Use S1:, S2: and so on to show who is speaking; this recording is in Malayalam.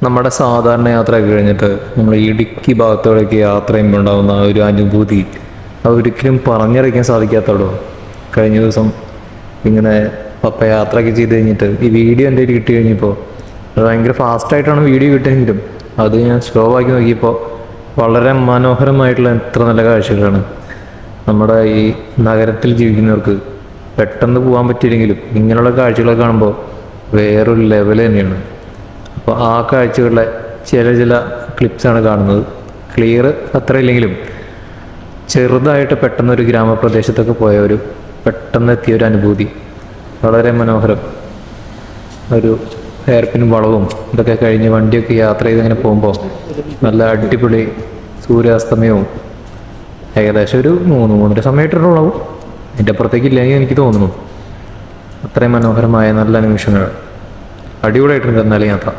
S1: നമ്മുടെ സാധാരണ യാത്രയൊക്കെ കഴിഞ്ഞിട്ട് നമ്മൾ ഇടുക്കി ഭാഗത്തോടൊക്കെ യാത്ര ചെയ്യുമ്പോൾ ഉണ്ടാകുന്ന ആ ഒരു അനുഭൂതി അതൊരിക്കലും പറഞ്ഞറിയിക്കാൻ സാധിക്കാത്തടോ. കഴിഞ്ഞ ദിവസം ഇങ്ങനെ പപ്പ യാത്രയൊക്കെ ചെയ്ത് കഴിഞ്ഞിട്ട് ഈ വീഡിയോ എൻ്റെ കയ്യിൽ കിട്ടി കഴിഞ്ഞപ്പോൾ അത് ഭയങ്കര ഫാസ്റ്റായിട്ടാണ് വീഡിയോ കിട്ടിയെങ്കിലും അത് ഞാൻ സ്ലോ ആക്കി നോക്കിയപ്പോൾ വളരെ മനോഹരമായിട്ടുള്ള എത്ര നല്ല കാഴ്ചകളാണ്. നമ്മുടെ ഈ നഗരത്തിൽ ജീവിക്കുന്നവർക്ക് പെട്ടെന്ന് പോകാൻ പറ്റിയില്ലെങ്കിലും ഇങ്ങനെയുള്ള കാഴ്ചകളൊക്കെ കാണുമ്പോൾ വേറൊരു ലെവൽ തന്നെയാണ്. അപ്പോൾ ആ കാഴ്ചകളിലെ ചില ക്ലിപ്സാണ് കാണുന്നത്. ക്ലിയർ അത്ര ഇല്ലെങ്കിലും ചെറുതായിട്ട് പെട്ടെന്നൊരു ഗ്രാമപ്രദേശത്തൊക്കെ പോയ ഒരു പെട്ടെന്ന് എത്തിയൊരു അനുഭൂതി വളരെ മനോഹരം. ഒരു ഹെയർപിൻ വളവും ഇതൊക്കെ കഴിഞ്ഞ് വണ്ടിയൊക്കെ യാത്ര ചെയ്തിങ്ങനെ പോകുമ്പോൾ നല്ല അടിപൊളി സൂര്യാസ്തമയവും ഏകദേശം ഒരു 3-3:30 സമയമായിട്ടുള്ളൂ. അതിൻ്റെ അപ്പുറത്തേക്ക് ഇല്ലെങ്കിൽ എനിക്ക് തോന്നുന്നു. അത്രയും മനോഹരമായ നല്ല നിമിഷങ്ങൾ. അടിപൊളിയായിട്ടുണ്ട് എന്നാലും യാത്ര.